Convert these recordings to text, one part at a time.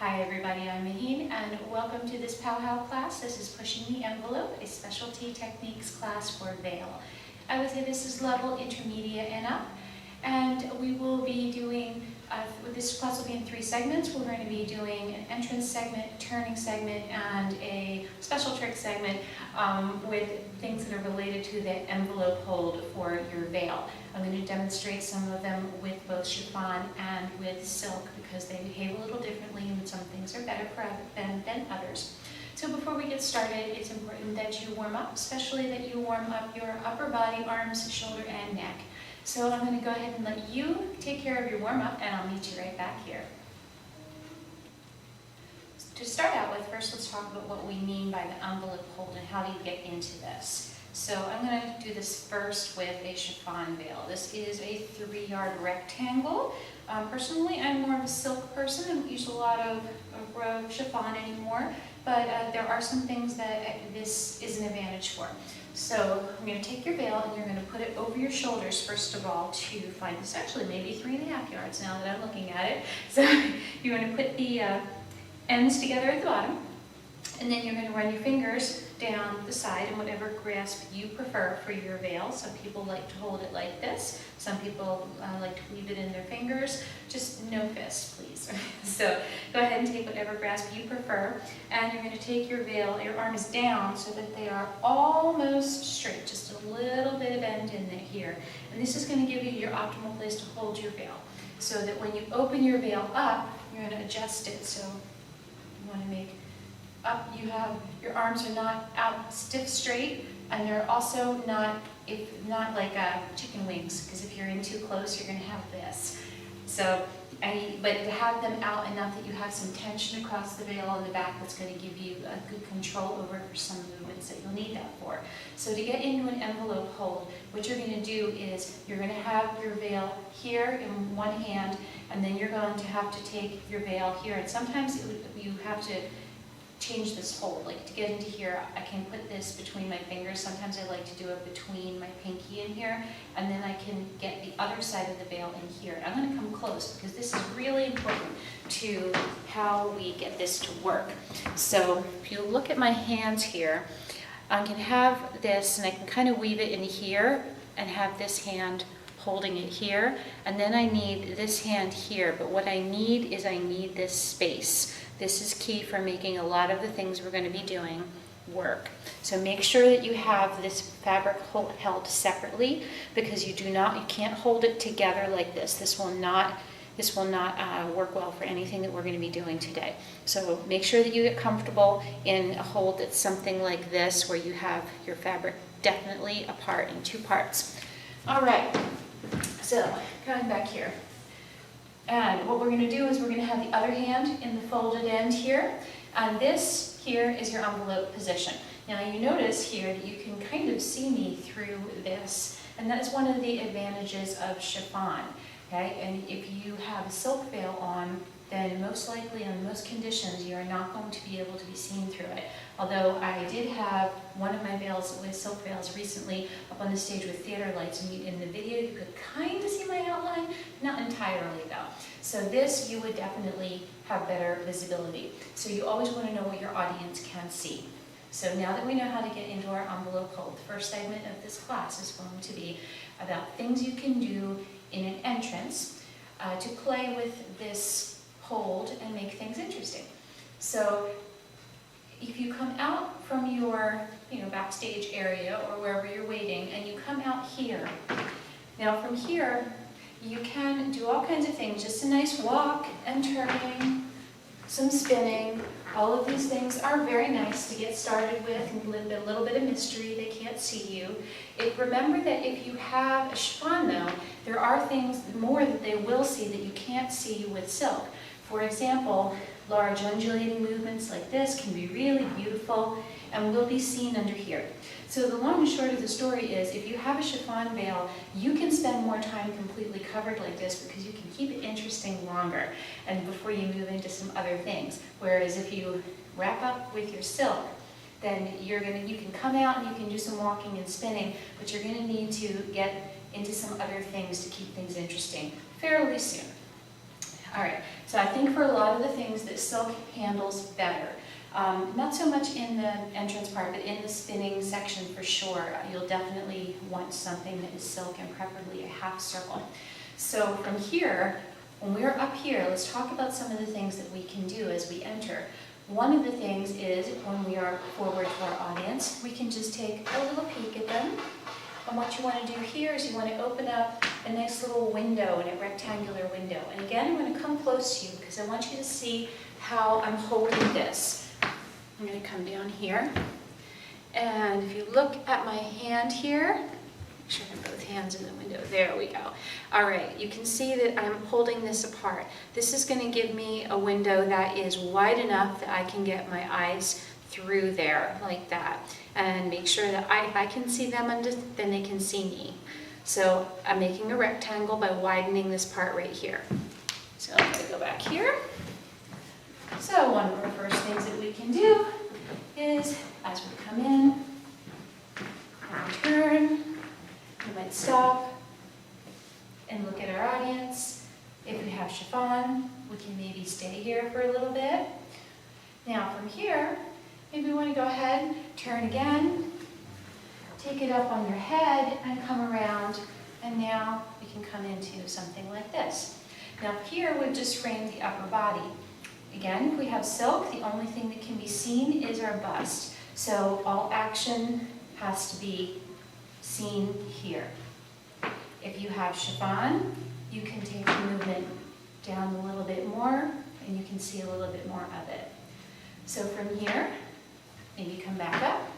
Hi everybody, I'm Mahin and welcome to this Powwow class. This is Pushing the Envelope, a specialty techniques class for veil. I would say this is level intermediate and up, and we will be doing, this class will be in 3 segments. We're going to be doing an entrance segment, turning segment, and a special trick segment with things that are related to the envelope hold for your veil. I'm going to demonstrate some of them with both chiffon and with silk because they behave a little differently and some things are better than others. So before we get started, it's important that you warm up, especially that you warm up your upper body, arms, shoulder, and neck. So I'm going to go ahead and let you take care of your warm-up, and I'll meet you right back here. To start out with, first let's talk about what we mean by the envelope hold and how do you get into this. So I'm going to do this first with a chiffon veil. This is a 3-yard rectangle. Personally, I'm more of a silk person. I don't use a lot of chiffon anymore, but there are some things that this is an advantage for. So I'm going to take your veil and you're going to put it over your shoulders first of all to find this, actually maybe 3.5 yards now that I'm looking at it. So you're going to put the ends together at the bottom, and then you're going to run your fingers down the side in whatever grasp you prefer for your veil. Some people like to hold it like this. Some people like to leave it in their fingers. Just no fists, please. So go ahead and take whatever grasp you prefer. And you're going to take your veil, your arms down so that they are almost straight. Just a little bit of bend in here. And this is going to give you your optimal place to hold your veil. So that when you open your veil up, you're going to adjust it. So you want to make up, your arms are not out stiff straight, and they're also not like chicken wings, because if you're in too close, you're going to have this. So, but to have them out enough that you have some tension across the veil in the back, that's going to give you a good control over some movements that you'll need that for. So to get into an envelope hold, what you're going to do is you're going to have your veil here in one hand, and then you're going to have to take your veil here, and sometimes you have to change this hold. Like to get into here, I can put this between my fingers. Sometimes I like to do it between my pinky and here, and then I can get the other side of the veil in here. I'm going to come close because this is really important to how we get this to work. So if you look at my hands here, I can have this and I can kind of weave it in here and have this hand holding it here, and then I need this hand here, but what I need is this space. This is key for making a lot of the things we're going to be doing work. So make sure that you have this fabric held separately, because you can't hold it together like this. This will not work well for anything that we're going to be doing today. So make sure that you get comfortable in a hold that's something like this, where you have your fabric definitely apart in 2 parts. All right, so coming back here. And what we're going to do is we're going to have the other hand in the folded end here, and this here is your envelope position. Now you notice here that you can kind of see me through this, and that's one of the advantages of chiffon. Okay, and if you have a silk veil on, then most likely in most conditions you are not going to be able to be seen through it. Although I did have one of my veils with silk veils recently up on the stage with theater lights, and in the video you could kind of see my outline, not entirely though. So this you would definitely have better visibility. So you always want to know what your audience can see. So now that we know how to get into our envelope hold, the first segment of this class is going to be about things you can do in an entrance to play with this hold and make things interesting. So if you come out from your backstage area or wherever you're waiting, and you come out here, now from here you can do all kinds of things, just a nice walk and turning, some spinning. All of these things are very nice to get started with, and a little bit of mystery, they can't see you. Remember that if you have a chiffon though, there are things more that they will see that you can't see with silk. For example, large undulating movements like this can be really beautiful and will be seen under here. So the long and short of the story is, if you have a chiffon veil, you can spend more time completely covered like this because you can keep it interesting longer and before you move into some other things. Whereas if you wrap up with your silk, then you can come out and you can do some walking and spinning, but you're going to need to get into some other things to keep things interesting fairly soon. All right, so I think for a lot of the things that silk handles better, not so much in the entrance part, but in the spinning section for sure, you'll definitely want something that is silk and preferably a half circle. So from here, when we're up here, let's talk about some of the things that we can do as we enter. One of the things is when we are forward to our audience, we can just take a little peek at them. And what you want to do here is you want to open up a nice little window, a rectangular window. And again, I'm going to come close to you because I want you to see how I'm holding this. I'm going to come down here. And if you look at my hand here, make sure I have both hands in the window. There we go. All right, you can see that I'm holding this apart. This is going to give me a window that is wide enough that I can get my eyes through there like that, and make sure that if I can see them, then they can see me. So I'm making a rectangle by widening this part right here. So I'm going to go back here. So one of the first things that we can do is, as we come in, and turn, we might stop and look at our audience. If we have chiffon, we can maybe stay here for a little bit. Now from here, maybe we want to go ahead, turn again, take it up on your head and come around, and now we can come into something like this. Now here we've just framed the upper body. Again, if we have silk, the only thing that can be seen is our bust. So all action has to be seen here. If you have chiffon, you can take the movement down a little bit more, and you can see a little bit more of it. So from here, maybe come back up,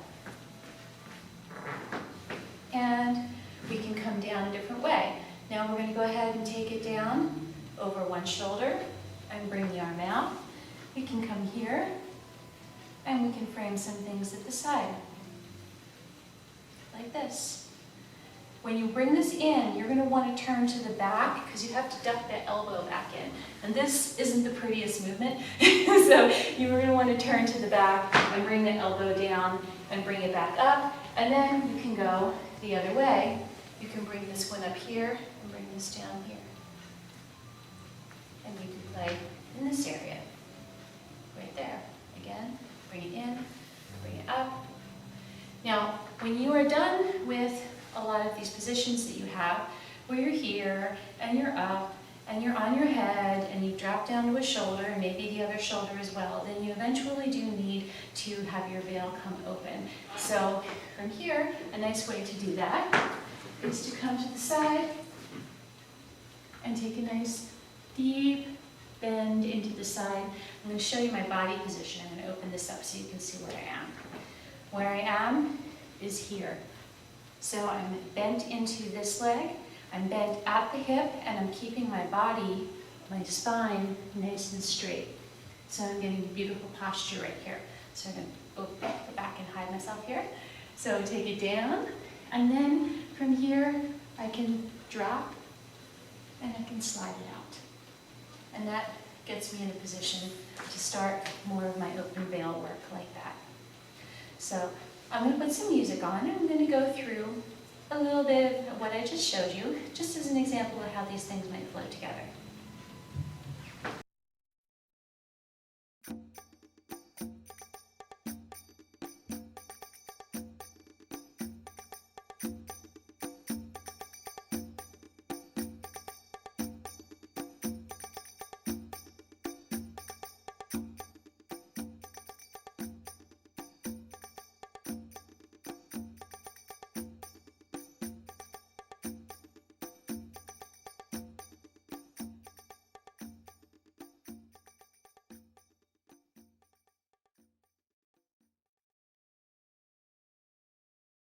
and we can come down a different way. Now we're going to go ahead and take it down over one shoulder and bring the arm out. We can come here, and we can frame some things at the side, like this. When you bring this in, you're going to want to turn to the back because you have to duck that elbow back in. And this isn't the prettiest movement, so you're going to want to turn to the back and bring the elbow down and bring it back up. And then you can go the other way. You can bring this one up here and bring this down here. And you can play in this area, right there. Again, bring it in, bring it up. Now, when you are done with a lot of these positions that you have, where you're here, and you're up, and you're on your head, and you drop down to a shoulder, and maybe the other shoulder as well, then you eventually do need to have your veil come open. So from here, a nice way to do that is to come to the side and take a nice deep bend into the side. I'm going to show you my body position. I'm going to open this up so you can see where I am. Where I am is here. So I'm bent into this leg, I'm bent at the hip, and I'm keeping my body, my spine, nice and straight. So I'm getting beautiful posture right here. So I'm going to go back and hide myself here. So take it down, and then from here I can drop, and I can slide it out. And that gets me in a position to start more of my open veil work like that. So I'm going to put some music on, and I'm going to go through a little bit of what I just showed you, just as an example of how these things might flow together.